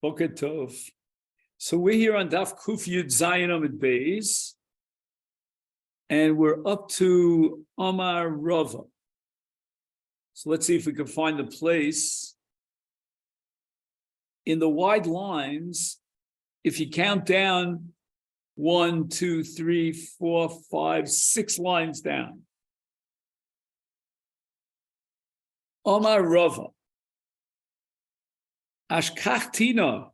Boker Tov. So we're here on Daf Kuf Yud Zayin Amid Beis, and we're up to Amar Rava. So let's see if we can find the place. In the wide lines, if you count down 1, 2, 3, 4, 5, 6 lines down. Amar Rava. Ashkachtina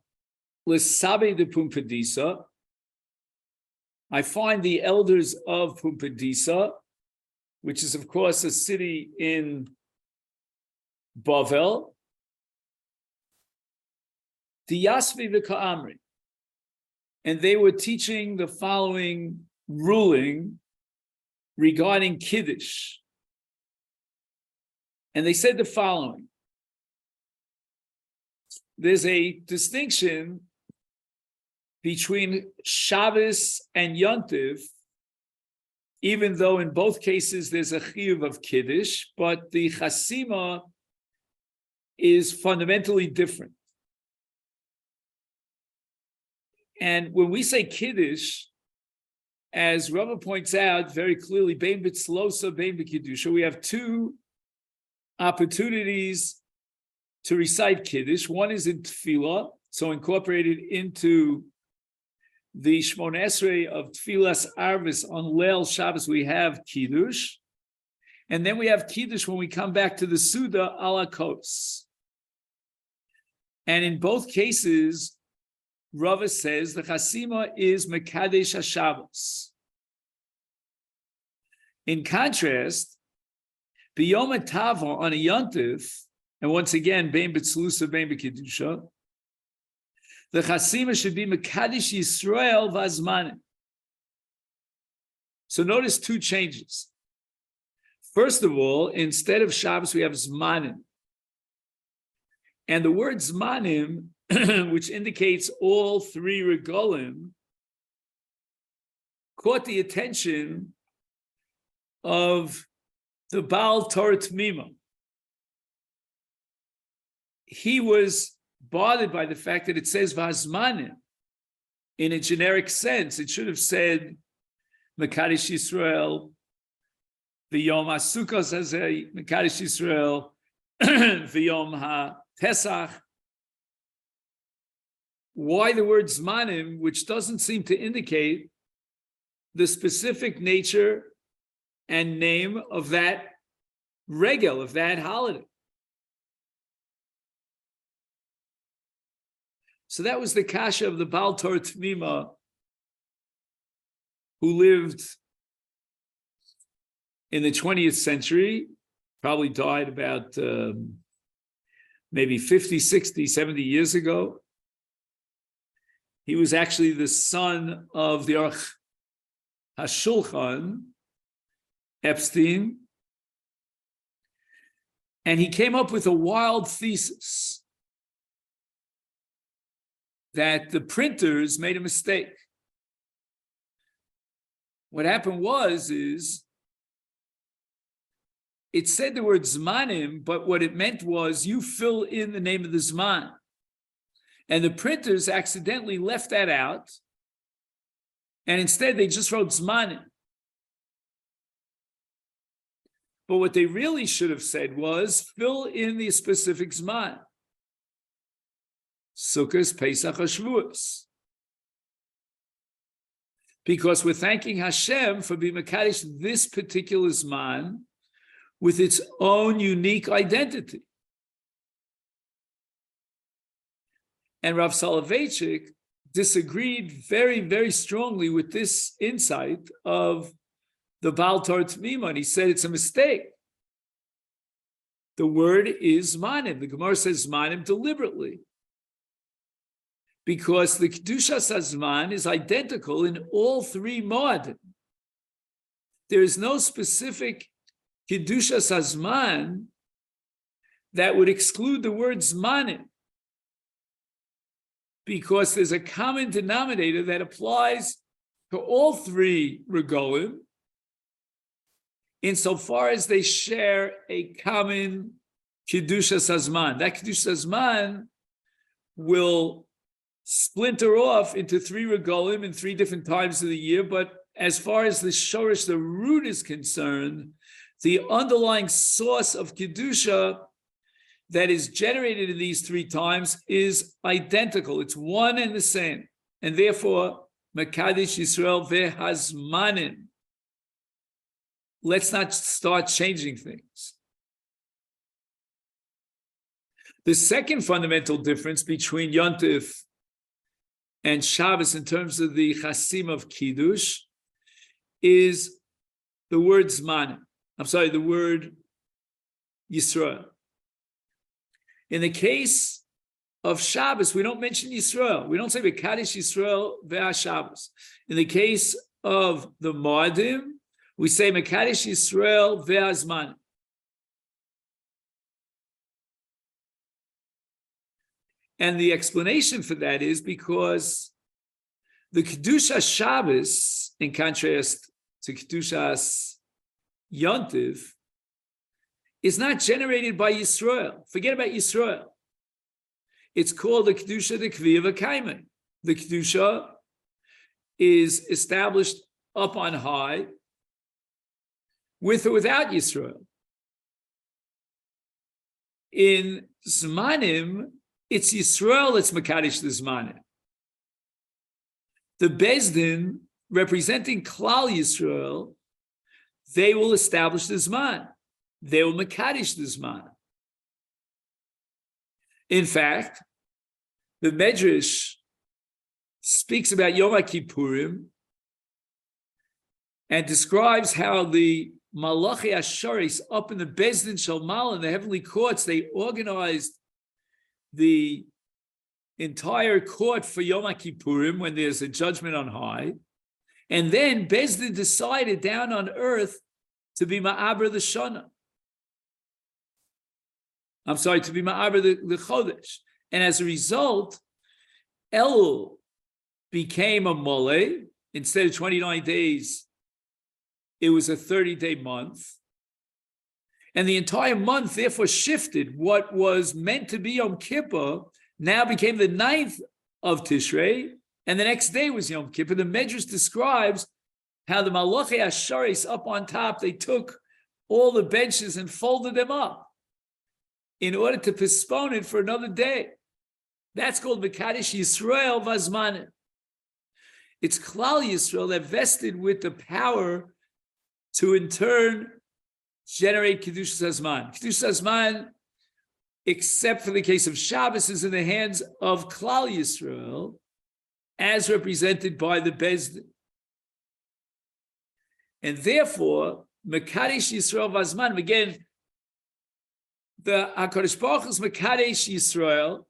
l'sabe de Pumbedisa. I find the elders of Pumbedisa, which is of course a city in Bavel. Diyasvi v'ka'amri. And they were teaching the following ruling regarding Kiddush. And they said the following. There's a distinction between Shabbos and Yontiv, even though in both cases there's a chiyuv of Kiddush, but the chasima is fundamentally different. And when we say Kiddush, as Rava points out very clearly, bein b'tzlosa, bein b'kiddusha, we have two opportunities to recite Kiddush. One is in Tefillah, so incorporated into the Shmona Esrei of Tefillas Arvis on Leil Shabbos, we have Kiddush. And then we have Kiddush when we come back to the Suda ala Kos. And in both cases, Rava says the Chasima is Mekadesh HaShabbos. In contrast, B'Yom HaTavor on a Yontif, and once again, Bein B'Tzlusa, Bein B'Kiddusha, the Chasima should be Mekadesh Yisrael Vazmanim. So notice two changes. First of all, instead of Shabbos, we have Zmanim. And the word Zmanim, which indicates all three regalim, caught the attention of the Baal Torah Tmima. He was bothered by the fact that it says Vazmanim in a generic sense. It should have said Mekadesh Yisrael, V'yom HaSukkos Hazeh, Mekadesh Yisrael, V'yom HaPesach. Why the word Zmanim, which doesn't seem to indicate the specific nature and name of that regel, of that holiday? So that was the kasha of the Baal Torah Tmima, who lived in the 20th century, probably died about maybe 50, 60, 70 years ago. He was actually the son of the Aruch HaShulchan, Epstein, and he came up with a wild thesis that the printers made a mistake. What happened is it said the word Zmanim, but what it meant was you fill in the name of the Zman. And the printers accidentally left that out, and instead they just wrote Zmanim. But what they really should have said was fill in the specific Zman. Sukkot, Pesach, or Shavuos. Because we're thanking Hashem for being Mekadesh this particular Zman with its own unique identity. And Rav Soloveitchik disagreed very, very strongly with this insight of the Baal Torah Tmima, and he said it's a mistake. The word is Zmanim. The Gemara says Zmanim deliberately, because the Kedushas HaZman is identical in all three Moadim. There is no specific Kedushas HaZman that would exclude the word Zmanim, because there's a common denominator that applies to all three regalim, insofar as they share a common Kedushas HaZman. That Kedushas HaZman will splinter off into 3 regalim in 3 different times of the year, but as far as the shorish, the root is concerned, the underlying source of Kedusha that is generated in these 3 times is identical. It's one and the same. And therefore, Mekadesh Yisrael vehazmanim. Let's not start changing things. The second fundamental difference between Yontif and Shabbos in terms of the chasim of Kiddush is the word Zmanim. The word Yisrael. In the case of Shabbos, we don't mention Yisrael. We don't say Mekadesh Yisrael ve'Shabbos. In the case of the Moadim, we say Mekadesh Yisrael ve'Azman. And the explanation for that is because the Kedushas Shabbos, in contrast to Kedushas Yontiv, is not generated by Yisrael. Forget about Yisrael. It's called the Kedusha de Kviya V'Kaimai. The Kedusha is established up on high, with or without Yisrael. In Zmanim, it's Yisrael that's Mekadesh the Zmanim. The Bezdin, representing Klal Yisrael, they will establish the Zman. They will Mekadesh the Zman. In fact, the Medrash speaks about Yom Kippurim and describes how the Malachi Asharis up in the Bezdin Shalmal in the heavenly courts, they organized the entire court for Yom Kippurim when there's a judgment on high. And then Bezdin decided down on earth to be Ma'aber the Shana. To be Ma'aber the Chodesh. And as a result, Elul became a Mole. Instead of 29 days, it was a 30-day month. And the entire month, therefore, shifted. What was meant to be Yom Kippur now became the 9th of Tishrei, and the next day was Yom Kippur. The Medrash describes how the Malachi Asharis up on top, they took all the benches and folded them up in order to postpone it for another day. That's called Mekadesh Yisrael Vazmanim. It's Klal Yisrael that vested with the power to in turn generate Kedushas Hazman. Kedushas Hazman, except for the case of Shabbos, is in the hands of Klal Yisrael, as represented by the Bezdin. And therefore, Mekadesh Yisrael Vazman, again, the HaKadosh Baruch Hu is Mekadesh Yisrael,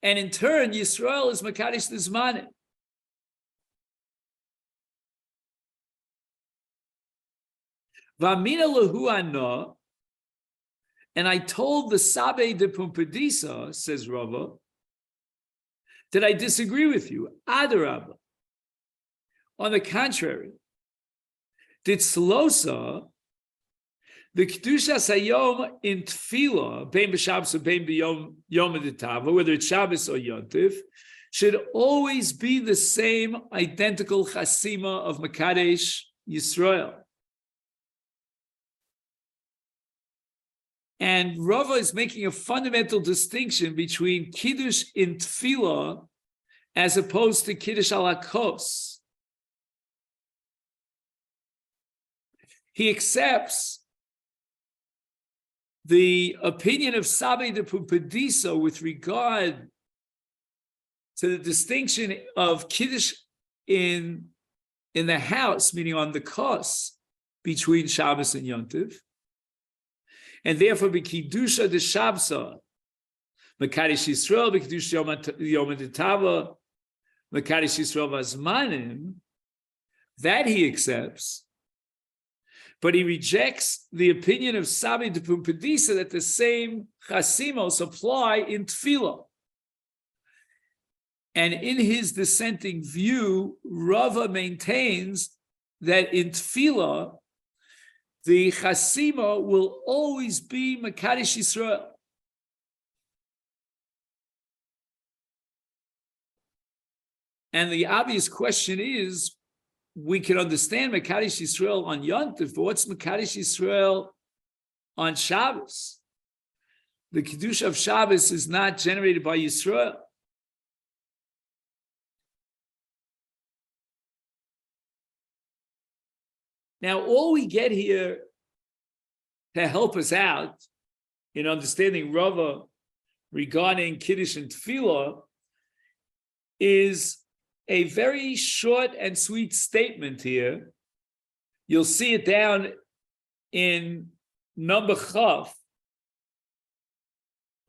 and in turn, Yisrael is Mekadesh the Zmanim. V'amina lehu ana, and I told the Sabe de Pumbedisa, says Rava, that I disagree with you. Adarabba. On the contrary, did Slosa, the Kedushas Hayom in Tefillah, bein b'Shabbos or bein b'Yom Aditava, whether it's Shabbos or Yontif, should always be the same identical chasima of Mekadesh Yisrael. And Rava is making a fundamental distinction between Kiddush in Tefillah as opposed to Kiddush al Hakos. He accepts the opinion of Sabe de Pumbedisa with regard to the distinction of Kiddush in the house, meaning on the kos, between Shabbos and Yontiv. And therefore, b'kiddusha de Shabsa, Mekadesh Yisrael, b'kiddusha Yom Aditava, Mekadesh Yisrael v'Azmanim, that he accepts, but he rejects the opinion of Sabe de Pumbedisa that the same chasimos apply in Tefillah. And in his dissenting view, Rava maintains that in Tefillah, the chasima will always be Mekadesh Yisrael. And the obvious question is, we can understand Mekadesh Yisrael on Yom Tov, but what's Mekadesh Yisrael on Shabbos? The Kedusha of Shabbos is not generated by Yisrael. Now, all we get here to help us out in understanding Rava regarding Kiddush and Tefillah is a very short and sweet statement here. You'll see it down in number Chaf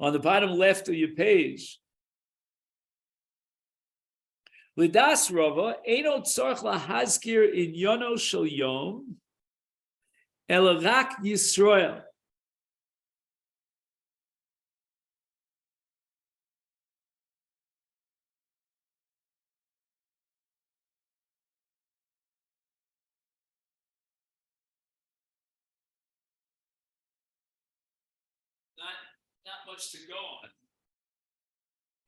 on the bottom left of your page. Lidas Rava, Eino tzorch lahazkir in yono shel yom, el rak Yisrael. Not much to go on.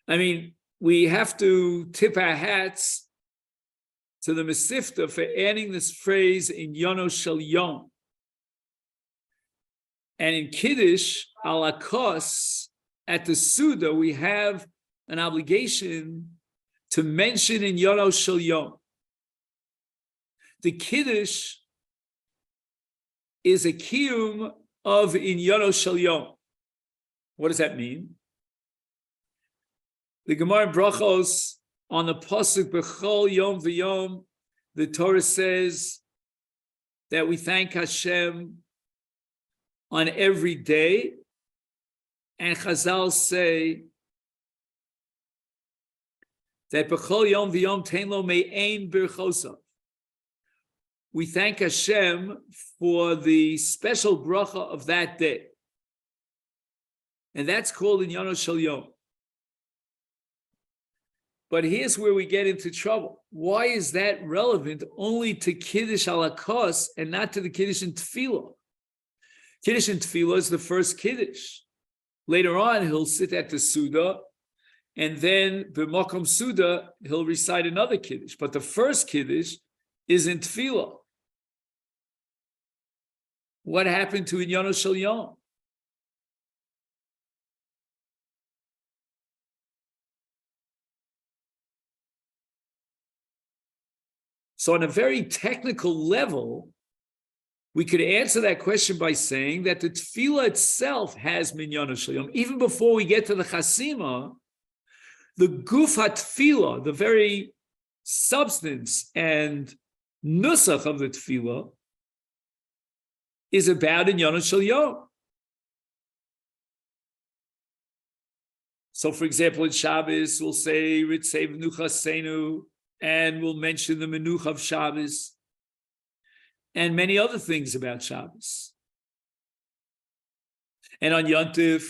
I mean, we have to tip our hats to the Masechet for adding this phrase in Yono Shel Yom. And in Kiddush, ala kos, at the Suda, we have an obligation to mention in Yono Shel Yom. The Kiddush is a kiyum of in Yono Shel Yom. What does that mean? The Gemara in Brachos on the pasuk B'chol Yom V'Yom, the Torah says that we thank Hashem on every day, and Chazal say that B'chol Yom V'Yom Tein Lo Me'ein Birchosav. We thank Hashem for the special bracha of that day. And that's called in Yono Shel Yom. But here's where we get into trouble. Why is that relevant only to Kiddush ala kos and not to the Kiddush in Tefillah? Kiddush in Tefillah is the first Kiddush. Later on, he'll sit at the Suda, and then b'makom Suda, he'll recite another Kiddush. But the first Kiddush is in Tefillah. What happened to in Yono Shel Yom? So on a very technical level, we could answer that question by saying that the tefillah itself has minyan shel yom. Even before we get to the chasima, the guf ha-tefillah, the very substance and nusach of the tefillah, is about minyan shel yom. So, for example, in Shabbos, we'll say Ritzei v'nuchasenu, and we'll mention the menuch of Shabbos and many other things about Shabbos. And on Yom Tov,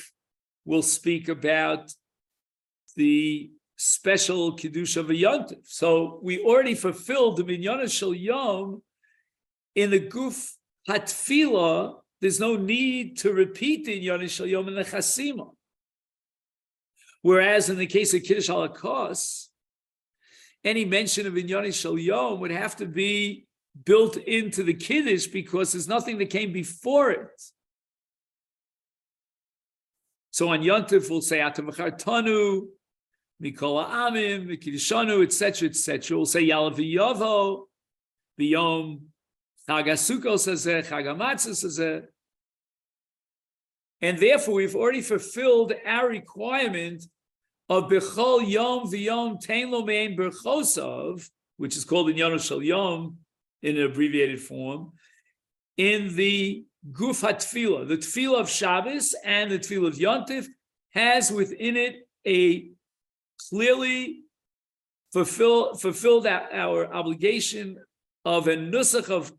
we'll speak about the special Kiddush of a Yom Tov. So we already fulfilled the Minyan Shel Yom in the Guf HaTfilah. There's no need to repeat the Minyan Shel Yom in the Chasima. Whereas in the case of Kiddush ala kos, any mention of Minyan Shel Yom would have to be built into the Kiddush because there's nothing that came before it. So on Yom Tov, we'll say Atam Tanu, Mikol Amim, Mikiddishanu, etc., etc. We'll say Yalav V'Yavo, V'Yom Chag HaSukkos Hazeh, Chag HaMatzos Hazeh. And therefore, we've already fulfilled our requirement of Bechol Yom V'Yom Tein Lo Me'ein Berchosav, which is called in Yono Shel Yom in an abbreviated form, in the Guf HaTfilah. The Tfilah of Shabbos and the Tfilah of Yom Tov has within it a clearly fulfilled our obligation of a nusach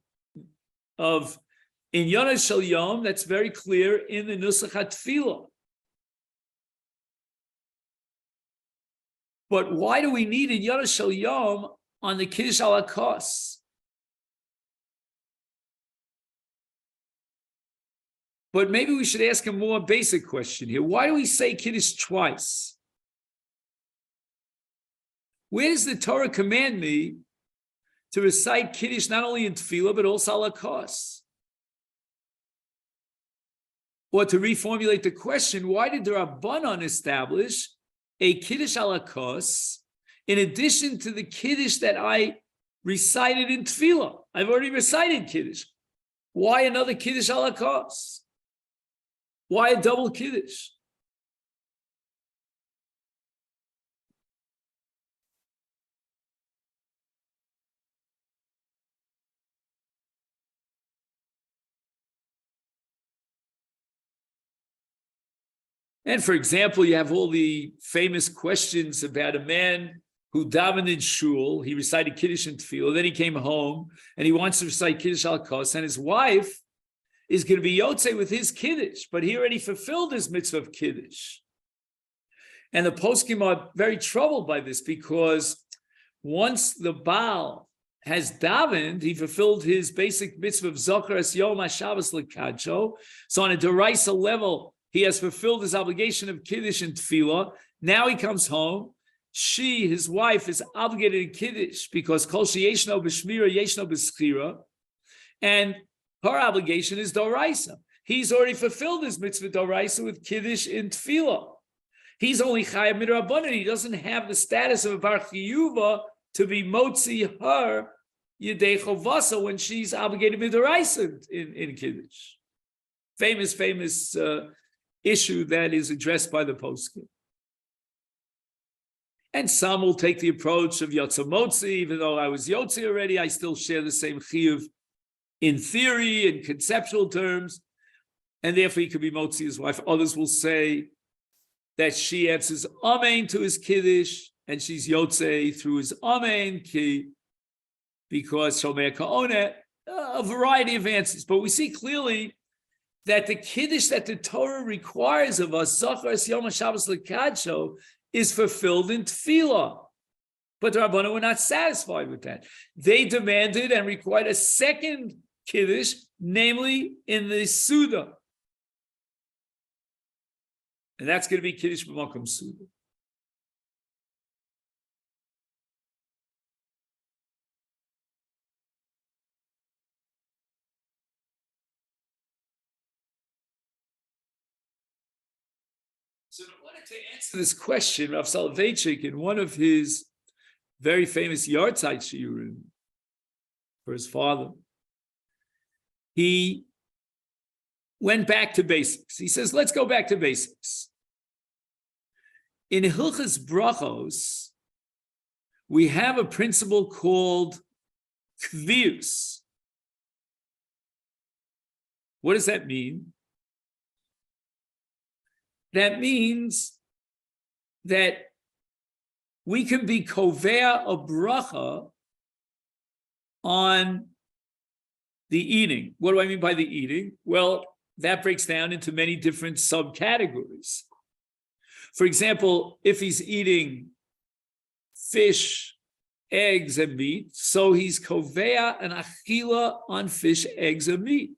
of in Yono Shel Yom. That's very clear in the nusach HaTfilah. But why do we need in Yono Shel Yom on the Kiddush ala kos? But maybe we should ask a more basic question here. Why do we say Kiddush twice? Where does the Torah command me to recite Kiddush not only in Tefillah, but also ala kos? Or to reformulate the question, why did the Rabbanon establish a Kiddush ala kos in addition to the Kiddush that I recited in Tefillah? I've already recited Kiddush. Why another Kiddush ala kos? Why a double Kiddush? And for example, you have all the famous questions about a man who davened in shul. He recited Kiddush and Tefillah. Then he came home and he wants to recite Kiddush al kos, and his wife is going to be Yotzei with his Kiddush, but he already fulfilled his mitzvah of Kiddush. And the poskim are very troubled by this, because once the Baal has davened, he fulfilled his basic mitzvah of Zachar es Yom HaShabbos L'Kadsho. So on a deraisa level, he has fulfilled his obligation of Kiddush and Tefillah. Now he comes home. She, his wife, is obligated in Kiddush because Kol Sheyeshno B'Shmira Yeshno B'Schira, and her obligation is Doraisa. He's already fulfilled his mitzvah Doraisa with Kiddush in Tefillah. He's only Chayav Midrabanan. He doesn't have the status of a Bar Chiyuva to be Motzi her Yedei Chovasa when she's obligated Midoraisa in Kiddush. Famous issue that is addressed by the poskim. And some will take the approach of Yotza Motzi, even though I was Yotzi already, I still share the same chiyuv in theory, in conceptual terms, and therefore he could be Motzi his wife. Others will say that she answers Amen to his Kiddush, and she's Yotze through his Amen, because Shomer Ka'onet, a variety of answers. But we see clearly that the Kiddush that the Torah requires of us, Zachar es Yom HaShabbos L'Kadsho, is fulfilled in Tefillah. But the Rabbanan were not satisfied with that. They demanded and required a second Kiddush, namely in the Suda. And that's going to be Kiddush B'Makom Suda. So in order to answer this question, Rav Soloveitchik, in one of his very famous Yartzeit Shiurim for his father, he went back to basics. He says, let's go back to basics. In Hilchas Brachos, we have a principle called Kvius. What does that mean? That means that we can be kovea a bracha on the eating. What do I mean by the eating? Well, that breaks down into many different subcategories. For example, if he's eating fish, eggs, and meat, so he's kovea an achila on fish, eggs, and meat.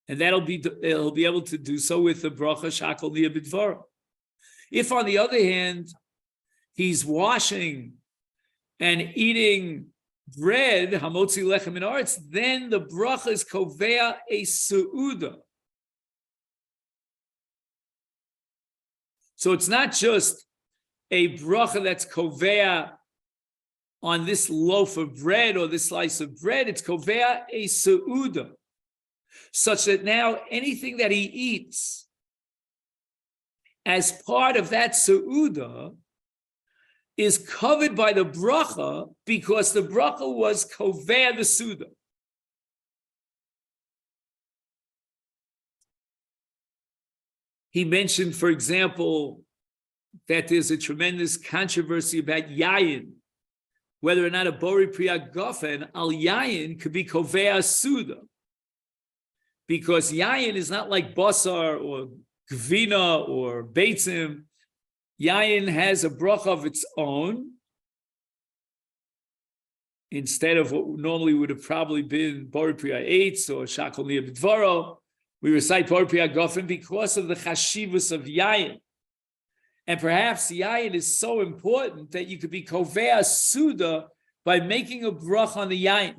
And he'll be able to do so with the bracha shakol niya b'dvara. If, on the other hand, he's washing and eating bread, hamotzi lechem min aretz, then the bracha is kovea a seuda. So it's not just a bracha that's kovea on this loaf of bread or this slice of bread, it's kovea a seuda, such that now anything that he eats as part of that seuda is covered by the bracha because the bracha was kovea the seuda. He mentioned, for example, that there's a tremendous controversy about yayin, whether or not a bori priya gofen al yayin could be kovea seuda. Because yayin is not like basar or gvina or beitzim. Yayin has a bracha of its own, instead of what normally would have probably been bori priya eitz or shakol niya b'dvaro. We recite bori priya gofen because of the chashivus of yayin. And perhaps the yayin is so important that you could be kovea suda by making a brach on the yayin.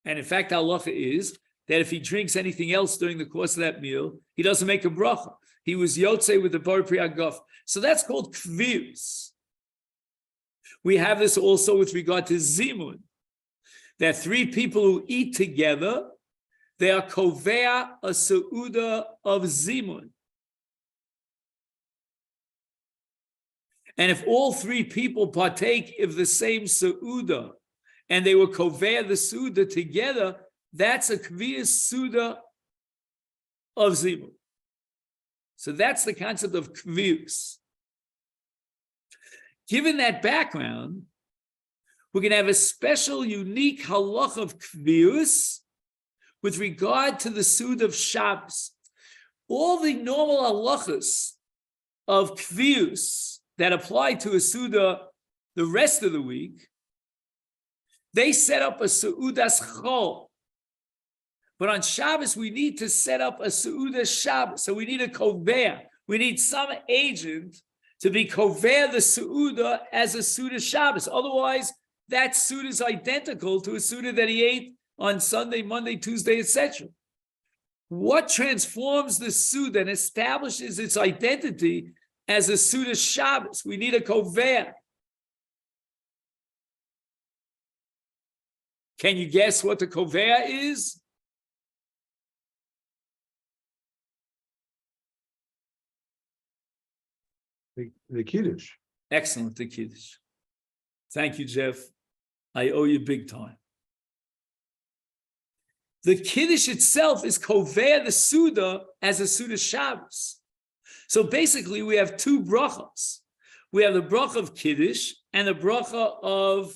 And in fact, halacha is that if he drinks anything else during the course of that meal, he doesn't make a bracha. He was yotze with the bar priyaguf. So that's called kvirus. We have this also with regard to zimun, that three people who eat together, they are kovea a seuda of zimun. And if all three people partake of the same seuda, and they were kovea the seuda together, that's a kvias suda of zimun. So that's the concept of kvius. Given that background, we're going to have a special, unique halach of kvius with regard to the suda of Shabbos. All the normal halachas of kvius that apply to a suda the rest of the week, they set up a seudas chol. But on Shabbos, we need to set up a seudas Shabbos. So we need a kovea. We need some agent to be kovea the seuda as a seudas Shabbos. Otherwise, that seuda is identical to a seuda that he ate on Sunday, Monday, Tuesday, etc. What transforms the seuda and establishes its identity as a seudas Shabbos? We need a kovea. Can you guess what the kovea is? The Kiddush. Excellent, the Kiddush. Thank you, Jeff. I owe you big time. The Kiddush itself is kovea the Suda as a Suda Shabbos. So basically, we have two brachas. We have the bracha of Kiddush and the bracha of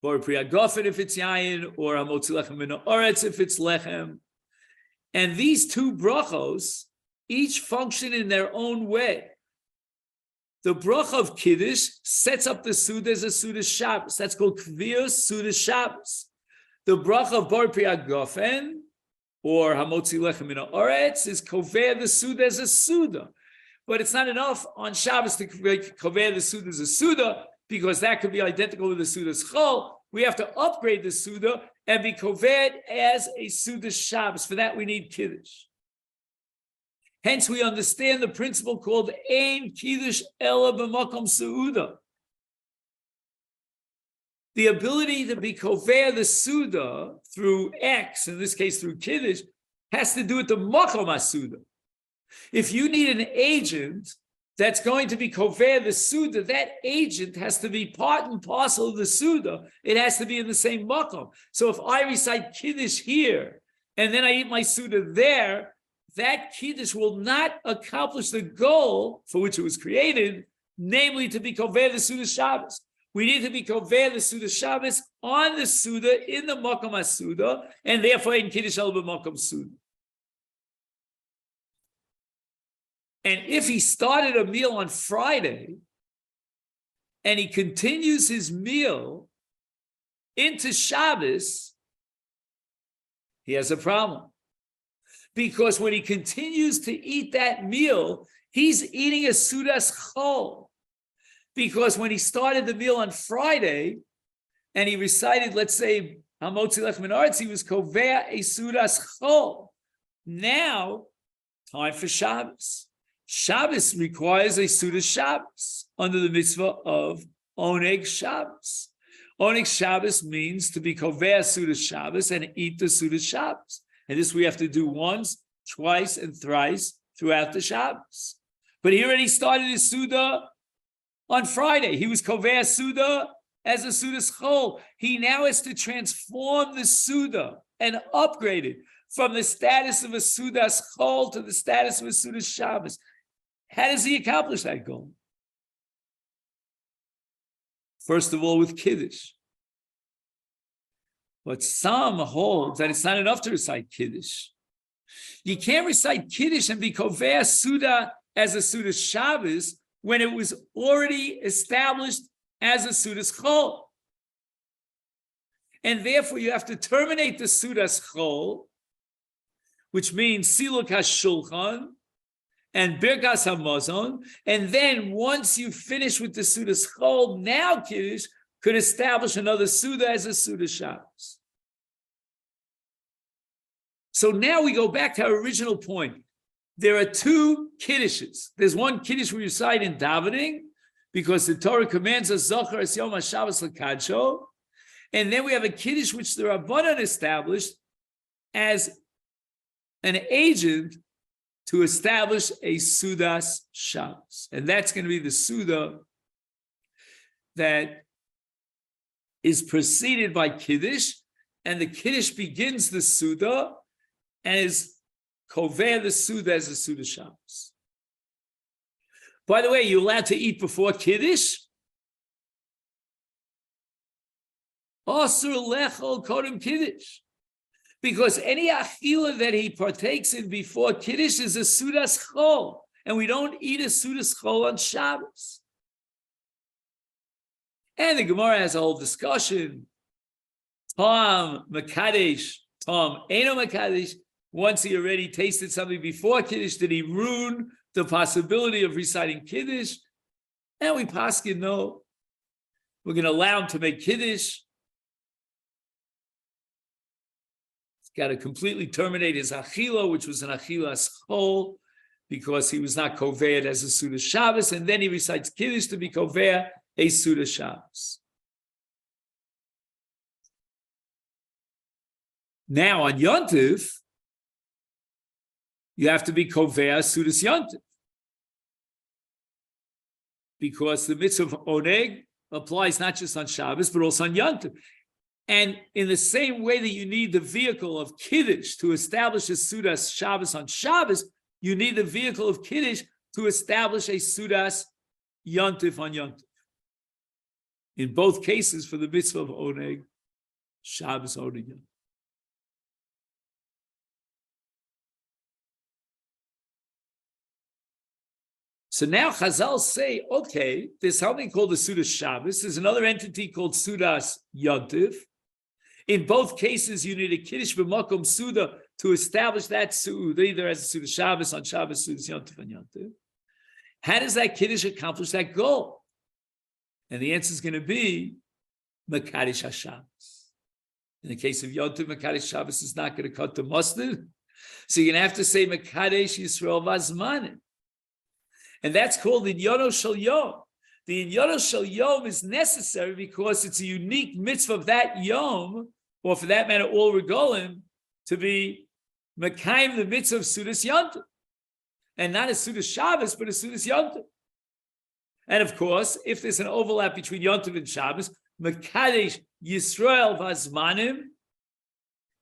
Bar Priyagofen if it's yayin, or Hamotzi Lechem Min Haaretz if it's lechem. And these two brachos each function in their own way. The bracha of Kiddush sets up the Suda as a Suda Shabbos. That's called Kvios Suda Shabbos. The bracha of Bar Priyagofen, or Hamotzi Lechem Min Haaretz, is kovea the Suda as a Suda. But it's not enough on Shabbos to kovea the Suda as a Suda, because that could be identical with the Suda's Chol. We have to upgrade the Suda and be koved as a Suda Shabbos. For that, we need Kiddush. Hence, we understand the principle called Ein Kiddush Ela B'Makom Suda. The ability to be koved the Suda through X, in this case through Kiddush, has to do with the Makom HaSuda. If you need an agent that's going to be kovea the Suda, that agent has to be part and parcel of the Suda. It has to be in the same makom. So if I recite Kiddush here, and then I eat my Suda there, that Kiddush will not accomplish the goal for which it was created, namely to be kovea the Suda Shabbos. We need to be kovea the Suda Shabbos on the Suda, in the makom HaSuda, and therefore in Kiddush el b'makom Suda. And if he started a meal on Friday and he continues his meal into Shabbos, he has a problem. Because when he continues to eat that meal, he's eating a Sudas Chol. Because when he started the meal on Friday and he recited, let's say, Hamotzi Lechem Min Haaretz, he was kovea a Sudas Chol. Now, time for Shabbos. Shabbos requires a Suda Shabbos under the mitzvah of Oneg Shabbos. Oneg Shabbos means to be kovea Suda Shabbos and eat the Suda Shabbos. And this we have to do once, twice, and thrice throughout the Shabbos. But he already started his Suda on Friday. He was kovea Suda as a Suda Chol. He now has to transform the Suda and upgrade it from the status of a Suda Chol to the status of a Suda Shabbos. How does he accomplish that goal? First of all, with Kiddush. But some hold that it's not enough to recite Kiddush. You can't recite Kiddush and be kovea Suda as a Suda Shabbos when it was already established as a Suda's Chol. And therefore, you have to terminate the Suda's Chol, which means Siluk HaShulchan, and Birkas Hamazon, and then once you finish with the Sudas Chol, now Kiddush could establish another Suda as a Suda Shabbos. So now we go back to our original point. There are two Kiddushes. There's one Kiddush we recite in davening, because the Torah commands us, Zochar es Yom HaShabbos l'kadsho, and then we have a Kiddush which the Rabbanan established as an agent to establish a Sudas Shabbos. And that's going to be the Suda that is preceded by Kiddush, and the Kiddush begins the Suda and is Koveh the Suda as a Suda Shabbos. By the way, you're allowed to eat before Kiddush? Asur lechol kodem Kiddush. Because any achila that he partakes in before Kiddush is a Sudas Chol, and we don't eat a Sudas Chol on Shabbos. And the Gemara has a whole discussion. Tom Makadesh, Tom Eino Makadesh. Once he already tasted something before Kiddush, did he ruin the possibility of reciting Kiddush? And we paskin, no. We're going to allow him to make Kiddush. He's got to completely terminate his achila, which was an achilas chol, because he was not koveat as a Suda Shabbos, and then he recites Kiddush to be koveat a Suda Shabbos. Now on Yontif, you have to be Kovea Sudas Yontif, because the mitzvah of Oneg applies not just on Shabbos, but also on Yontif. And in the same way that you need the vehicle of Kiddush to establish a Sudas Shabbos on Shabbos, you need the vehicle of Kiddush to establish a Sudas Yontif on Yontif. In both cases, for the mitzvah of Oneg, Shabbos Oneg Yontif. So now Chazal say, okay, there's something called the Sudas Shabbos. There's another entity called Sudas Yontif. In both cases, you need a Kiddush b'makom Suda to establish that Suda, either as a Sudas Shabbos on Shabbos, Sudas Yontif on Yontif. How does that Kiddush accomplish that goal? And the answer is going to be Mekadesh HaShabbos. In the case of Yontif, Mekadesh Shabbos is not going to cut the mustard. So you're going to have to say Mekadesh Yisrael Vazmanim. And that's called the Inyono Shel Yom. The Inyono Shel Yom is necessary because it's a unique mitzvah of that Yom, or for that matter, all Regolim, to be Mekayim the mitzvah of Sudas Yontif. And not a Sudas Shabbos, but a Sudas Yontif. And of course, if there's an overlap between Yontif and Shabbos, Mekadesh Yisrael Vazmanim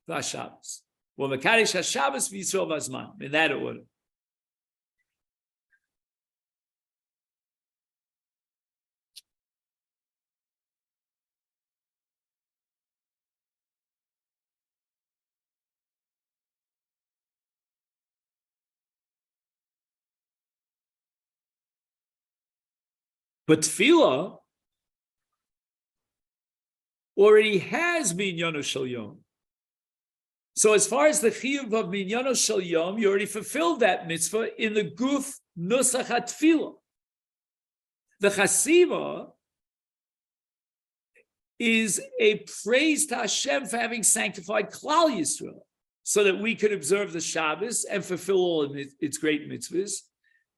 Vashabbos. Well, Mekadesh HaShabbos V'Yisrael Vazmanim, in that order. But Tefillah already has Minyono Shel Yom. So as far as the chiyuv of Minyono Shel Yom, you already fulfilled that mitzvah in the Guf Nusach HaTefillah. The Chasiva is a praise to Hashem for having sanctified Klal Yisrael, so that we could observe the Shabbos and fulfill all of its great mitzvahs,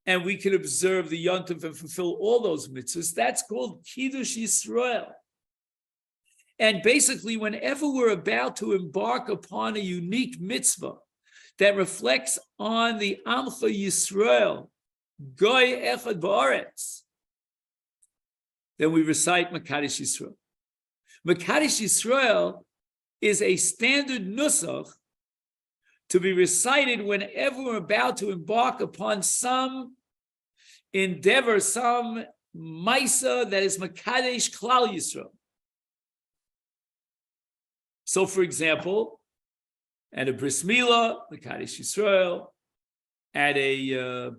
and we can observe the Yontif and fulfill all those mitzvahs. That's called Kiddush Yisrael. And basically, whenever we're about to embark upon a unique mitzvah that reflects on the Amcha Yisrael, Goy Echad Ba'aretz, then we recite Mekadesh Yisrael. Mekadesh Yisrael is a standard nusach to be recited whenever we're about to embark upon some endeavor, some maisa that is Mekadesh Klal Yisrael. So, for example, at a bris milah, Mekadesh Yisrael; at a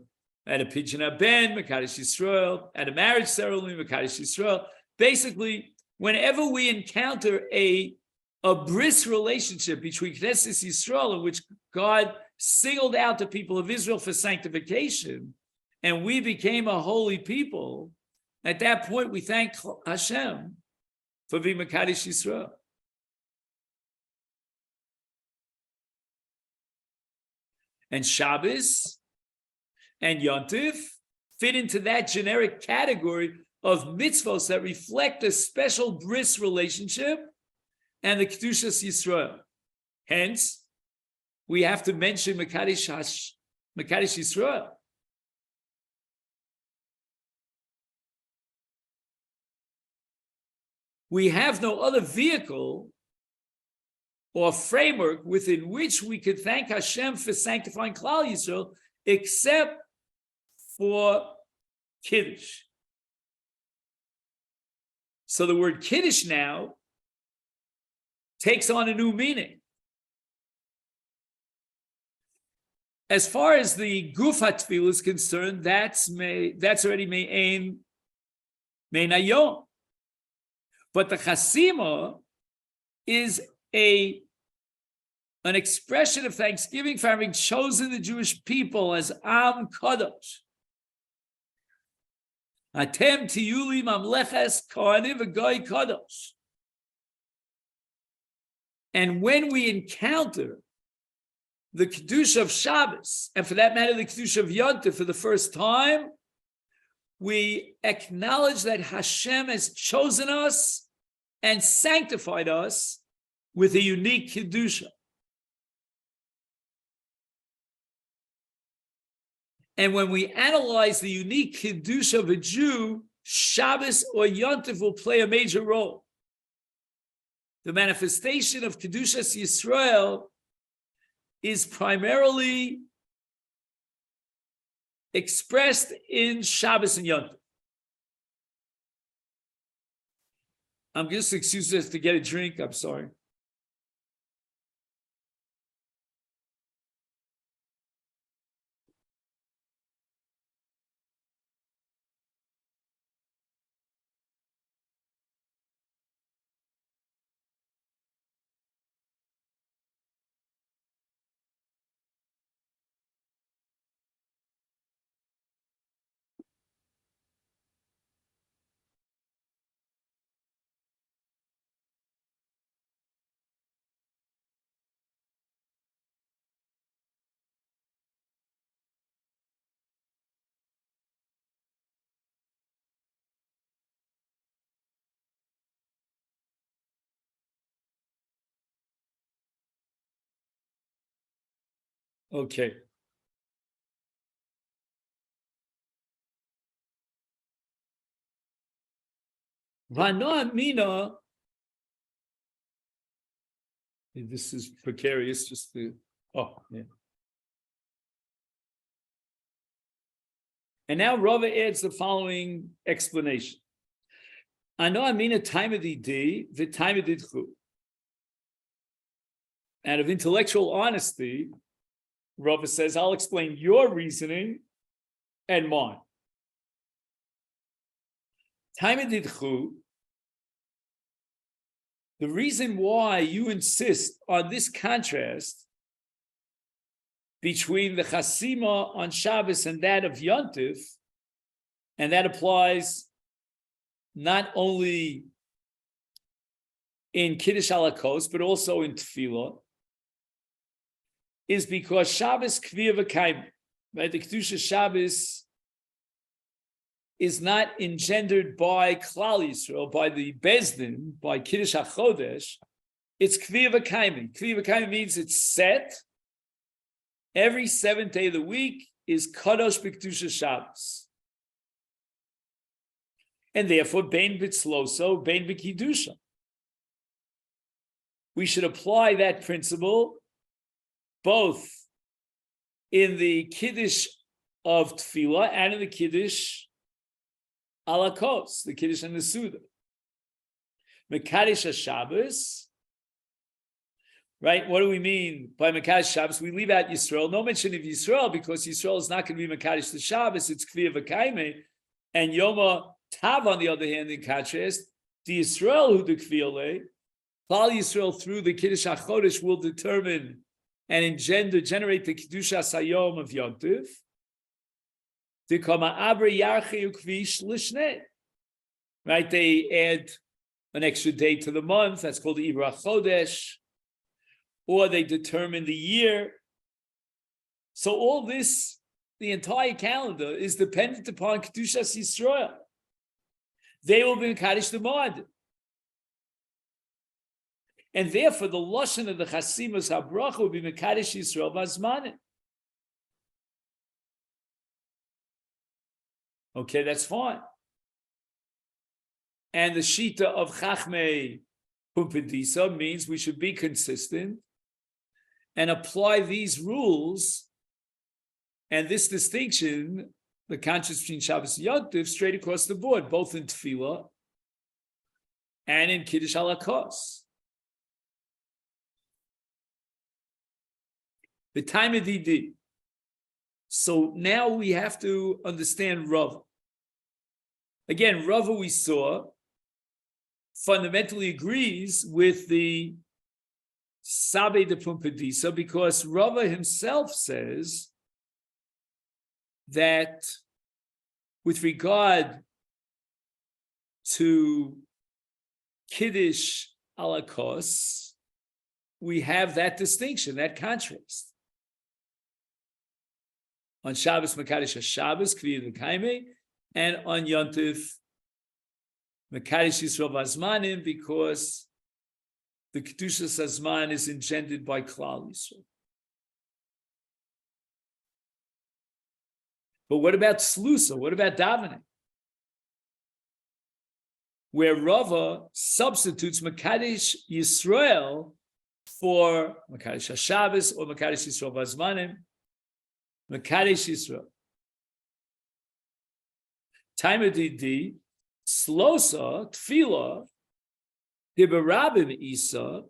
pidyon ben, Mekadesh Yisrael; at a marriage ceremony, Mekadesh Yisrael. Basically, whenever we encounter a bris relationship between Knesset Yisrael, in which God singled out the people of Israel for sanctification, and we became a holy people, at that point we thank Hashem for being Mekadesh Yisrael. And Shabbos and Yontif fit into that generic category of mitzvos that reflect a special bris relationship and the Kedushas Yisrael. Hence, we have to mention Mekadesh Yisrael. We have no other vehicle or framework within which we could thank Hashem for sanctifying Klal Yisrael except for Kiddush. So the word Kiddush now takes on a new meaning. As far as the Guf HaTefillah is concerned, that's already Me'ein Hayom. But the Chasima is an expression of thanksgiving for having chosen the Jewish people as Am Kadosh. Atem tiyuli mamleches kohanim v'goy kadosh. And when we encounter the Kedusha of Shabbos, and for that matter, the Kedusha of Yontif for the first time, we acknowledge that Hashem has chosen us and sanctified us with a unique Kedusha. And when we analyze the unique Kedusha of a Jew, Shabbos or Yontif will play a major role. The manifestation of Kedushas Yisrael is primarily expressed in Shabbos and Yontif. I'm just excused us to get a drink. I'm sorry. Okay. Vanoa Mina. This is precarious, just to, yeah. And now Rava adds the following explanation. Anoa Mina taimadi di v'taimadi. Out of intellectual honesty, Rava says, I'll explain your reasoning and mine. Taimedidchu, the reason why you insist on this contrast between the Chasima on Shabbos and that of Yontif, and that applies not only in Kiddush Alakos, but also in Tefillah, is because Shabbos Kviya V'Kaim, right? The Kedusha Shabbos is not engendered by Klal Yisrael, by the Bezdin, by Kiddush HaChodesh. It's Kviya V'Kaim. Kviya V'Kaim means it's set. Every seventh day of the week is Kadosh B'Kedusha Shabbos. And therefore, Bein B'Tzloso, Bein B'Kiddusha. We should apply that principle both in the Kiddush of Tefillah and in the Kiddush Alakos, the Kiddush and the Suda. Mekadesh HaShabbos, right? What do we mean by Mekadesh Shabbos? We leave out Yisrael. No mention of Yisrael because Yisrael is not going to be Mekadesh the Shabbos. It's Kviya V'Kaime. And Yoma Tav, on the other hand, in contrast, the Yisrael who the Kviya Le, Klal Yisrael through the Kiddush HaChodesh will determine and generate the Kedushas Hayom of Yom Tov. Right, they add an extra day to the month. That's called the Ibra Chodesh, or they determine the year. So all this, the entire calendar, is dependent upon Kedushas Yisrael. They will be Mekadosh the Moed. And therefore, the Lashon of the Chasimas HaBracha will be Mekadosh Yisrael Vazmanim. Okay, that's fine. And the Shita of Chachmei Pumpedisa means we should be consistent and apply these rules and this distinction, the contrast between Shabbos and Yom Tov, straight across the board, both in Tefillah and in Kiddush Halakos. The time of Didi. So now we have to understand Rava. Again, Rava we saw fundamentally agrees with the Sabe de Pumpedisa because Rava himself says that with regard to Kiddush Halakos, we have that distinction, that contrast. On Shabbos, Mekadosh HaShabbos, Kviya V'Kaimei, and on Yom Tov, Mekadosh Yisrael Vazmanim, because the Kedushas Hazman is engendered by Klal Yisrael. But what about Slusa? What about davening? Where Rava substitutes Mekadosh Yisrael for Mekadosh HaShabbos or Mekadosh Yisrael Vazmanim, Mekadosh Yisrael. Time of Didi, Slosa, Tefillah, Hibarabim Isa.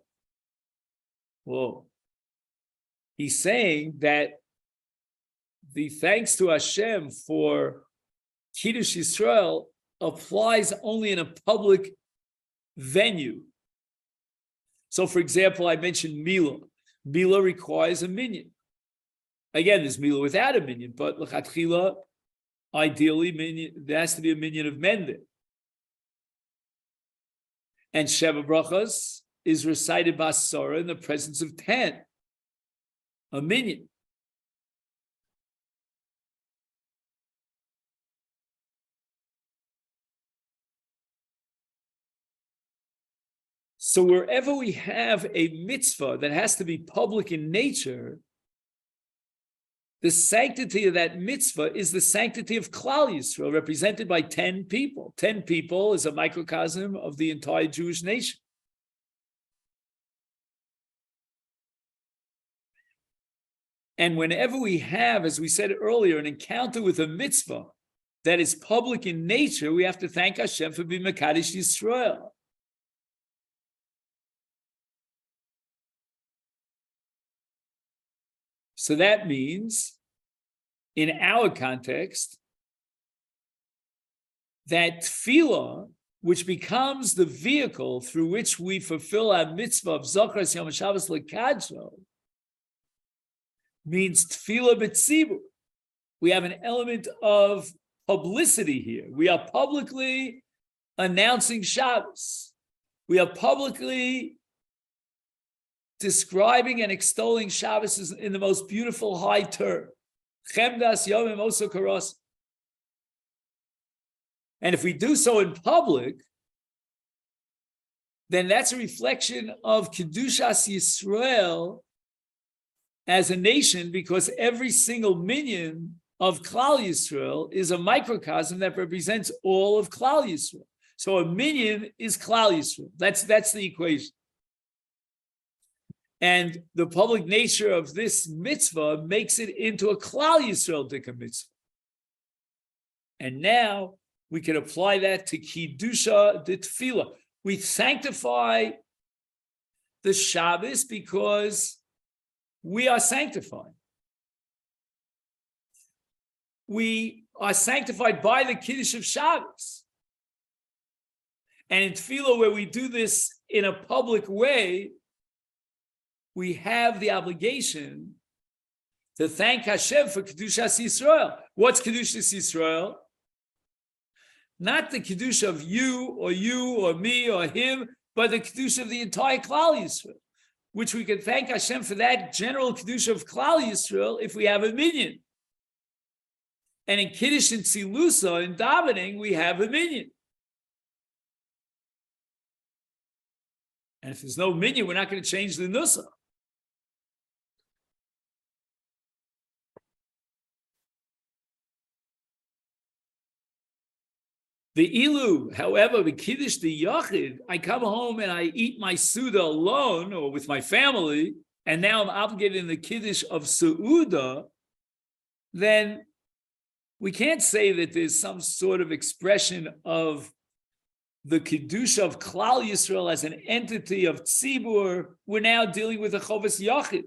Whoa. He's saying that the thanks to Hashem for Kiddush Yisrael applies only in a public venue. So, for example, I mentioned Mila. Mila requires a minyan. Again, there's Mila without a minyan, but l'chatchila, ideally, minyan, there has to be a minyan of men there. And Sheva Brachas is recited Basara in the presence of 10, a minyan. So wherever we have a mitzvah that has to be public in nature, the sanctity of that mitzvah is the sanctity of Klal Yisrael, represented by 10 people. 10 people is a microcosm of the entire Jewish nation. And whenever we have, as we said earlier, an encounter with a mitzvah that is public in nature, we have to thank Hashem for being Mekadosh Yisrael. So that means, in our context, that tefillah, which becomes the vehicle through which we fulfill our mitzvah of Zachras Yom Shabbos L'Kadso, means tefillah b'tzibur. We have an element of publicity here. We are publicly announcing Shabbos. We are publicly describing and extolling Shabbos in the most beautiful high term. Chemdas Yomim Oso Karos. And if we do so in public, then that's a reflection of Kedushas Yisrael as a nation, because every single minyan of Klal Yisrael is a microcosm that represents all of Klal Yisrael. So a minyan is Klal Yisrael. That's the equation. And the public nature of this mitzvah makes it into a Klal Yisrael Dika mitzvah. And now we can apply that to Kiddusha de Tefillah. We sanctify the Shabbos because we are sanctified. We are sanctified by the Kiddush of Shabbos. And in Tefillah, where we do this in a public way, we have the obligation to thank Hashem for Kedushas Yisrael. What's Kedushas Yisrael? Not the Kedusha of you or me or him, but the Kedusha of the entire Klal Yisrael, which we can thank Hashem for that general Kedusha of Klal Yisrael if we have a minyan. And in Kiddush and Tzilusa, in davening, we have a minyan. And if there's no minyan, we're not going to change the Nusach. The ilu, however, the kiddush, the yachid, I come home and I eat my suda alone or with my family, and now I'm obligated in the kiddush of suuda, then we can't say that there's some sort of expression of the kiddush of Klal Yisrael as an entity of tzibur. We're now dealing with a chovas yachid.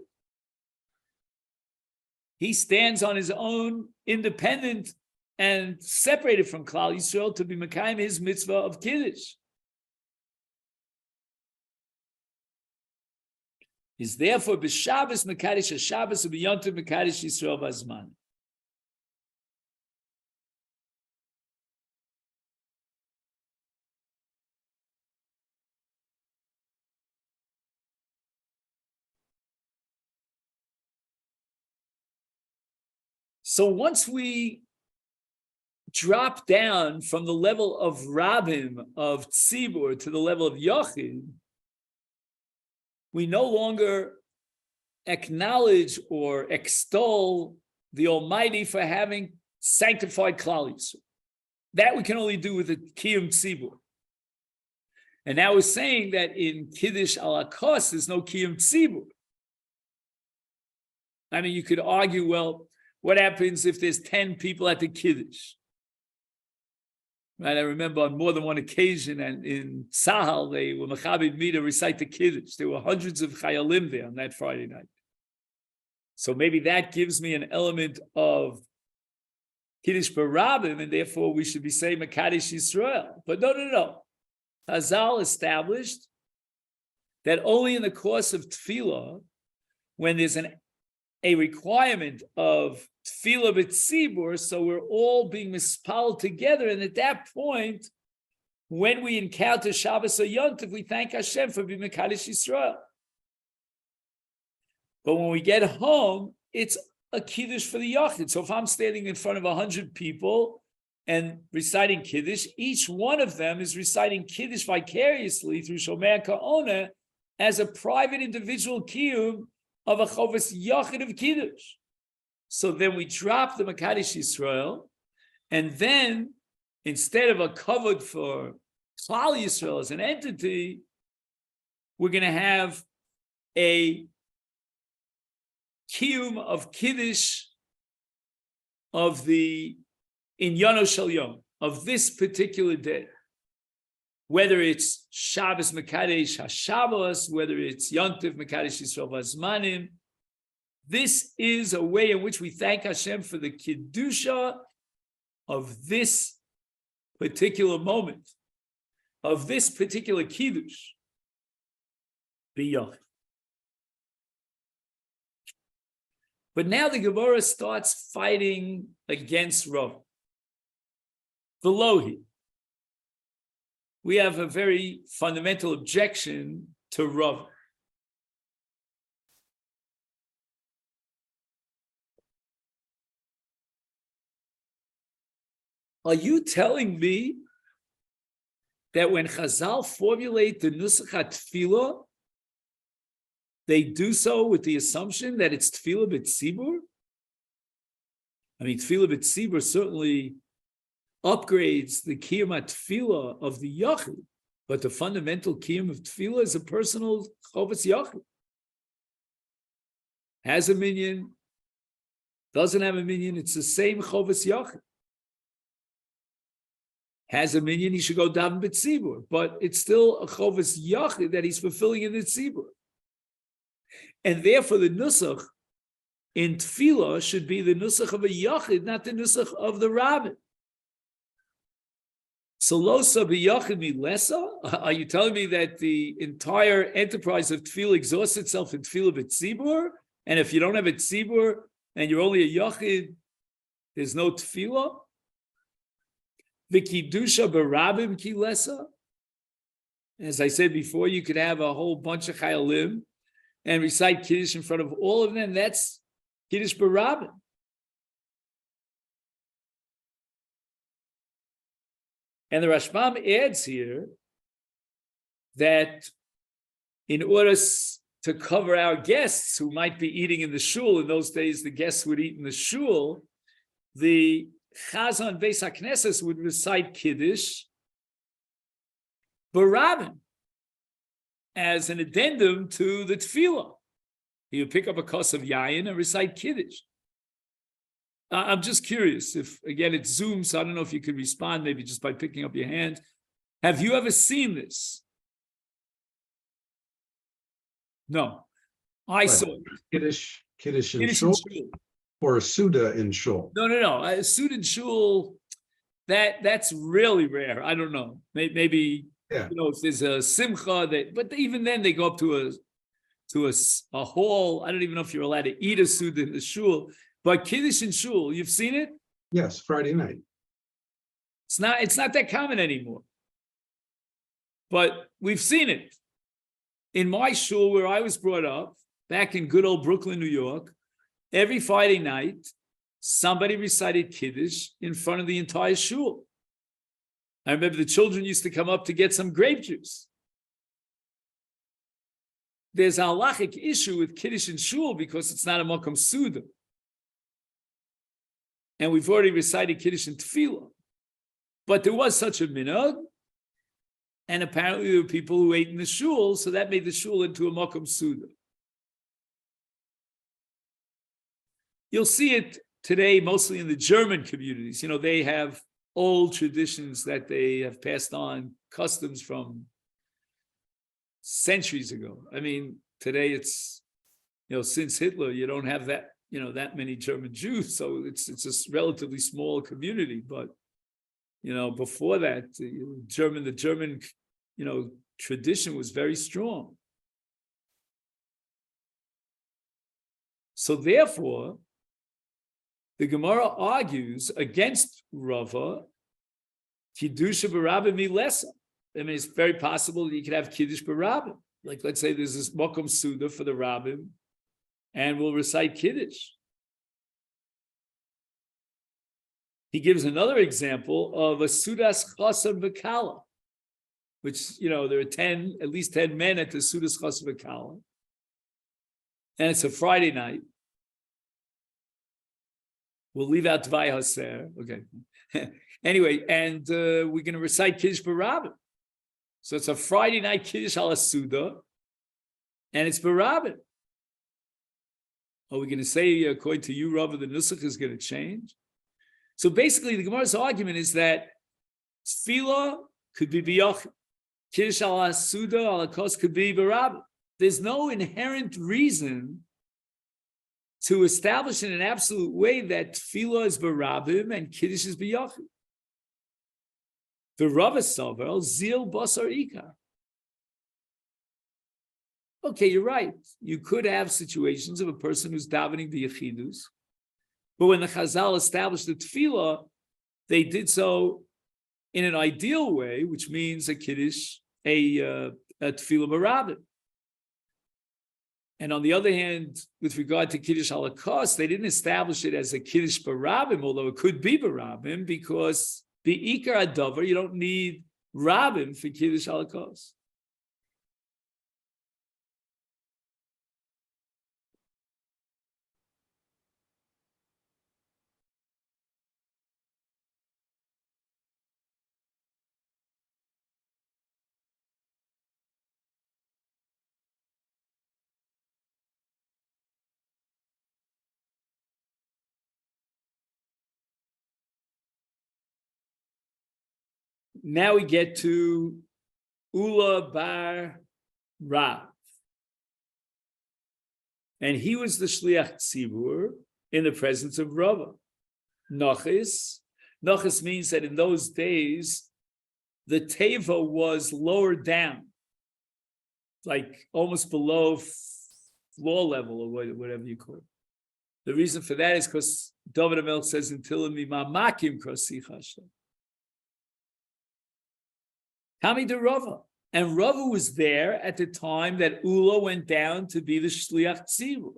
He stands on his own, independent and separated from Klal Yisrael to be mekayim his mitzvah of Kiddush. Is therefore b'Shabbos mekadesh haShabbos u'b'Yom Tov mekadesh Yisrael b'Zman. So once we drop down from the level of Rabbim, of Tzibur, to the level of Yachid, we no longer acknowledge or extol the Almighty for having sanctified Klal Yisrael. That we can only do with the Kiyum Tzibur. And now we're saying that in Kiddush al Hakos, there's no Kiyum Tzibur. I mean, you could argue, well, what happens if there's 10 people at the Kiddush? Right, I remember on more than one occasion, and in Sahal, they were Machabed me to recite the Kiddush. There were hundreds of Chayalim there on that Friday night. So maybe that gives me an element of Kiddush Barabim, and therefore we should be saying Mekadesh Yisrael. But no. Chazal established that only in the course of Tefillah, when there's a requirement of Tefillah b'tzibur, so we're all being mispal together, and at that point, when we encounter Shabbos or Yom Tov, we thank Hashem for being Mekadesh Yisrael. But when we get home, it's a Kiddush for the Yachid. So if I'm standing in front of 100 people and reciting Kiddush, each one of them is reciting Kiddush vicariously through Shomer Ka'ona as a private individual kiyum of a chovas yachid of Kiddush. So then we drop the Mekadesh Yisrael, and then instead of a kavod for Klal Yisrael as an entity, we're going to have a kiyum of Kiddush of the Inyano Shel Yom, of this particular day. Whether it's Shabbos Mekadesh HaShabbos, whether it's Yom Tov Mekadesh Yisrael Vazmanim, this is a way in which we thank Hashem for the Kiddusha of this particular moment, of this particular Kiddush. B'Yachid. But now the Gemara starts fighting against Rav. The Lohi. We have a very fundamental objection to Rav. Are you telling me that when Chazal formulate the Nusach HaTfilah, they do so with the assumption that it's Tfilah B'Tzibur? I mean, Tfilah B'Tzibur certainly upgrades the Kiyum HaTfilah of the Yachid, but the fundamental Kiyum of Tfilah is a personal Chovas Yachid. Has a minyan, doesn't have a minyan, it's the same Chovas Yachid. Has a minyan, he should go daven b'tzibur, but it's still a chovas yachid that he's fulfilling in the tzibur. And therefore the nusach in tefillah should be the nusach of a yachid, not the nusach of the rabbin. Solosa b'yachid milesa? Are you telling me that the entire enterprise of tefillah exhausts itself in tefillah b'tzibur? And if you don't have a tzibur and you're only a yachid, there's no tefillah? V'kiddusha b'rabim kilesa? As I said before, you could have a whole bunch of chayalim and recite Kiddush in front of all of them. That's Kiddush b'rabim. And the Rashbam adds here that in order to cover our guests who might be eating in the shul, in those days the guests would eat in the shul, the Chazan Beis HaKnesses would recite Kiddush b'rabim as an addendum to the tefillah. He would pick up a kos of yayin and recite Kiddush. I'm just curious if, again, it's Zoom, so I don't know if you could respond maybe just by picking up your hand. Have you ever seen this? No. I saw it. Kiddush in Kiddush in shul shul. or a Suda in shul? No. Suit and shul, that's really rare. I don't know. Maybe Yeah. if there's a simcha, but even then they go up to a hall. I don't even know if you're allowed to eat a suda in the shul. But Kiddush in shul, you've seen it? Yes, Friday night. It's not that common anymore. But we've seen it. In my shul where I was brought up, back in good old Brooklyn, New York, every Friday night, somebody recited Kiddush in front of the entire shul. I remember the children used to come up to get some grape juice. There's a halachic issue with Kiddush in shul because it's not a makom suda. And we've already recited Kiddush in tefillah. But there was such a minhag, and apparently there were people who ate in the shul, so that made the shul into a makom suda. You'll see it today mostly in the German communities. They have old traditions that they have passed on, customs from centuries ago. I mean, today it's, since Hitler, you don't have that, that many German Jews, so it's a relatively small community. But, before that, the German, tradition was very strong. So therefore, the Gemara argues against Rava, Kiddusha b'rabim milesa. I mean, it's very possible that you could have Kiddush b'rabim. Like, let's say there's this Mokum Suda for the Rabbim, and we'll recite Kiddush. He gives another example of a Sudas Chasam V'Kala, which, there are at least 10 men at the Sudas Chasam V'Kala. And it's a Friday night. We'll leave out Tvai Haser. Okay. Anyway, and we're going to recite Kiddush b'Rabbim. So it's a Friday night Kiddush ala Suda, and it's b'Rabbim. Are we going to say, according to you, Rav, the Nusach is going to change? So basically, the Gemara's argument is that Tefillah could be b'Yachid. Kiddush ala Suda, ala Kos could be b'Rabbim. There's no inherent reason to establish in an absolute way that tefillah is b'Rabbim and Kiddush is b'Yachid. The Rav Savar, Zil Basar Ikar. Okay, you're right. You could have situations of a person who's davening the Yechidus, but when the Chazal established the tefillah, they did so in an ideal way, which means a Kiddush, a tefillah b'Rabbim. And on the other hand, with regard to Kiddush Holocaust, they didn't establish it as a Kiddush b'Rabbim, although it could be b'Rabbim, because Be'ikar Adavar, you don't need Rabbim for Kiddush Holocaust. Now we get to Ula bar Rav. And he was the Shliach Tzibur in the presence of Rava. Nochis means that in those days, the teva was lowered down, like almost below floor level or whatever you call it. The reason for that is because David HaMelech says, "Until mi mamakim krasicha Hashem." Kami de Rava, and Rava was there at the time that Ula went down to be the shliach tzibur.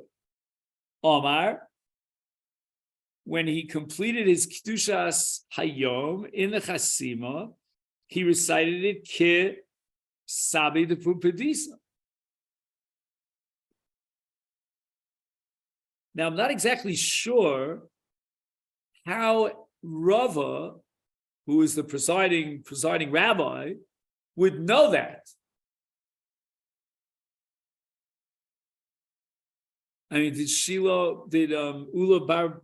Omar, when he completed his kedushas hayom in the chasima, he recited it ke sabi de pupadisa. Now, I'm not exactly sure how Rava, who is the presiding rabbi, would know that. I mean, did Ula Bar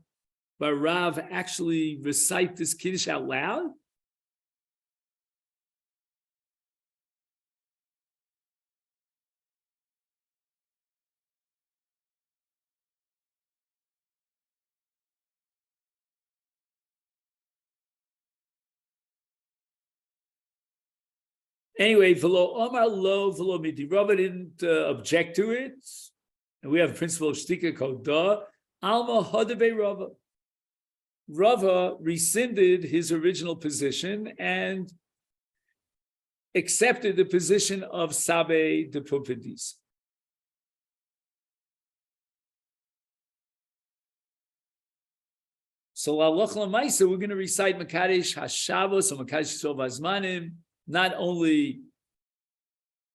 Rav actually recite this Kiddush out loud? Anyway, v'lo Omar lo v'lo midi. Rava didn't object to it, and we have a principle of shtika called da alma hadabe Rava. Rava rescinded his original position and accepted the position of sabe de pupadis. So Aloch Lamaisa, we're going to recite Makadesh Hashavos or Makadesh Yisrael Vazmanim, not only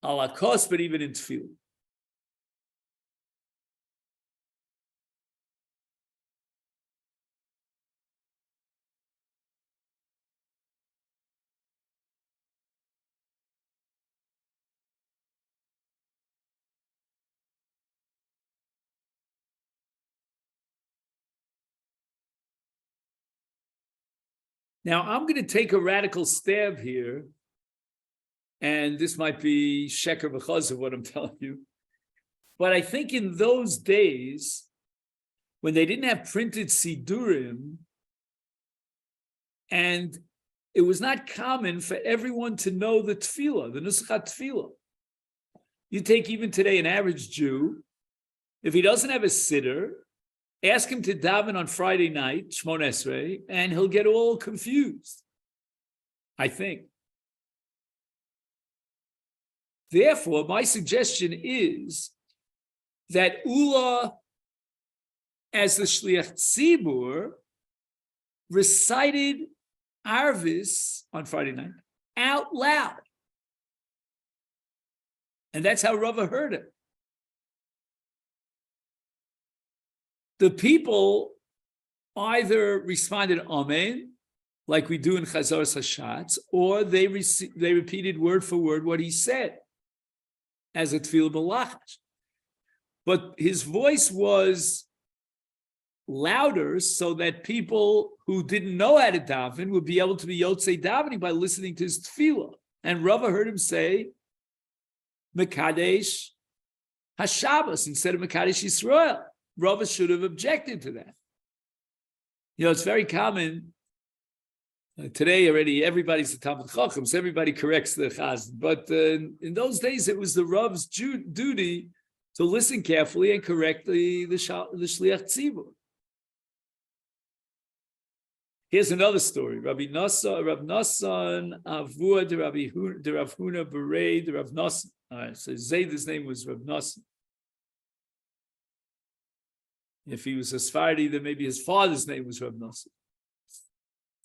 ala kos, but even in tefillah. Now, I'm going to take a radical stab here, and this might be sheker b'chaz of what I'm telling you. But I think in those days, when they didn't have printed sidurim, and it was not common for everyone to know the tefillah, the nusachat tefillah. You take even today an average Jew, if he doesn't have a siddur, ask him to daven on Friday night, Shmon Esrei, and he'll get all confused, I think. Therefore, my suggestion is that Ula, as the Shliach Tzibur, recited Arvis on Friday night out loud. And that's how Rava heard it. The people either responded Amen, like we do in Chazar Hashatz, or they repeated word for word what he said as a tefillah b'lachash. But his voice was louder so that people who didn't know how to daven would be able to be yotzei davening by listening to his tefillah. And Rava heard him say Mekadesh Hashabbos instead of Mekadesh Yisrael. Rava should have objected to that. You know, it's very common. Today already, everybody's the Talmud Chacham, so everybody corrects the Chazan. But in those days, it was the Rav's duty to listen carefully and correct the Shliach Tzibur. Here's another story. Rav Nassan, Avua, the Rav Huna Berei, the Rav Nassan. All right, so Zayd's name was Rav Nassan. If he was a Sephardi, then maybe his father's name was Rav Nassan.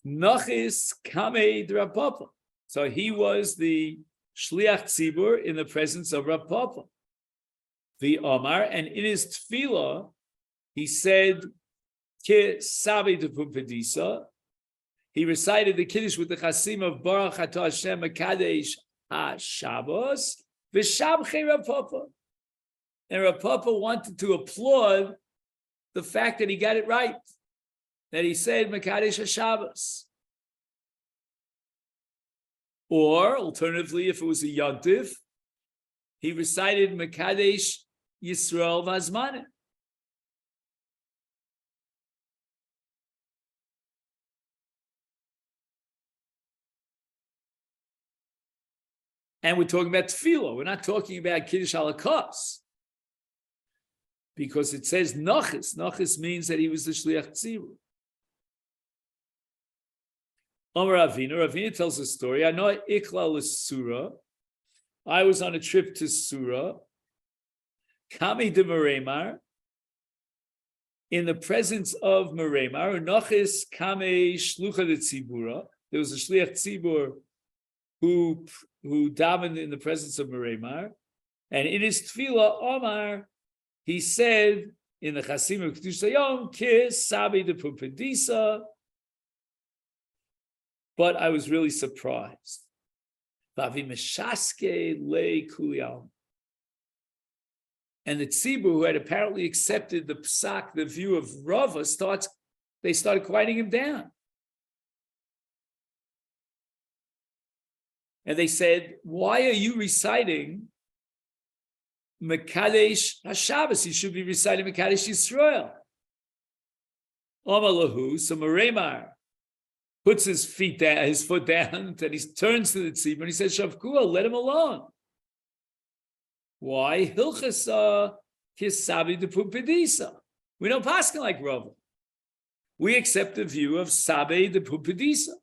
Nachis Kamei de Rav Papa. So he was the Shliach Tzibur in the presence of Rav Papa. The Omar, and in his tefillah, he said, Ke Sabi de Pupadisa. He recited the Kiddush with the Chasim of Baruch Atah Hashem Mekadesh HaShabbos, V'shabchei Rav Papa. And Rav Papa wanted to applaud the fact that he got it right, that he said Mekadesh HaShabbos. Or, alternatively, if it was a Yontif, he recited Mekadesh Yisrael Vazmanim. And we're talking about tefillah. We're not talking about kiddush halakas. Because it says nachis. Nachis means that he was the shliach tzibur. Amar Ravina. Ravina tells a story. I know ikla l'sura. I was on a trip to Surah. Kami de Meremar. In the presence of Meremar, Nachis Kame Shlucha de Tzibura. There was a shliach tzibur who davened in the presence of Meremar, and in his tefillah Omar, he said in the Chasim of Kedush Hayom, Kis Sabi de Pupedisa. But I was really surprised. Vavi Meshaske Le Kuliyam. And the tzibur, who had apparently accepted the psak, the view of Rava, they started quieting him down. And they said, why are you reciting Mekadesh HaShabbos? You should be reciting Mekadesh Yisrael. Omalahu, so Meremar puts his foot down, and he turns to the tzibur and he says, Shavkua, let him alone. Why? Hilchasa kisabi de pupedisa. We don't paskin like Rava. We accept the view of sabe de pupedisa.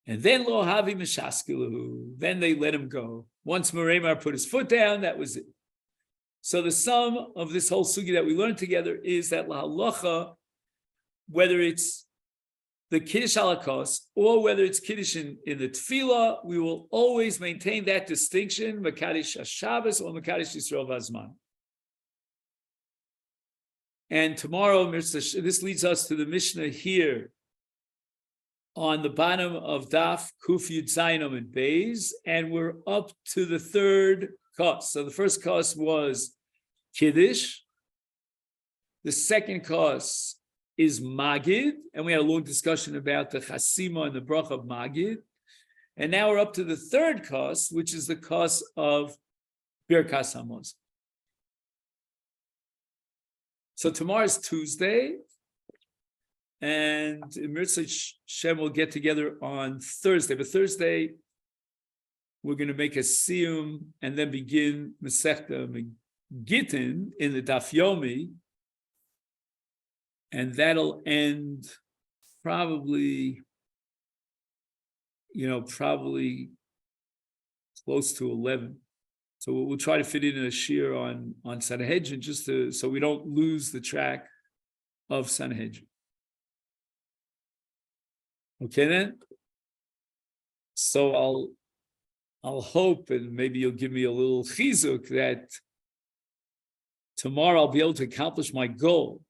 And then lo havi mishaskilahu. Then they let him go. Once Meremar put his foot down, that was it. So the sum of this whole sugi that we learned together is that la halacha, whether it's the Kiddush Halakos, or whether it's Kiddush in the Tefillah, we will always maintain that distinction, Mekadesh HaShabbos or Mekadesh Yisrael Vazman. And tomorrow, this leads us to the Mishnah here on the bottom of Daf Kuf Yud Zayin and Beis, and we're up to the third cost. So the first cost was Kiddush. The second cost is Magid, and we had a long discussion about the Chasima and the Bracha of Magid. And now we're up to the third cost, which is the cost of Birkas Hamazon. So tomorrow's Tuesday, and Masechet Shem will get together on Thursday. But Thursday, we're going to make a siyum and then begin Masechet Gittin in the Daf Yomi. And that'll end probably close to 11. So we'll try to fit in a shir on Sanhedrin so we don't lose the track of Sanhedrin. Okay then? So I'll hope, and maybe you'll give me a little chizuk, that tomorrow I'll be able to accomplish my goal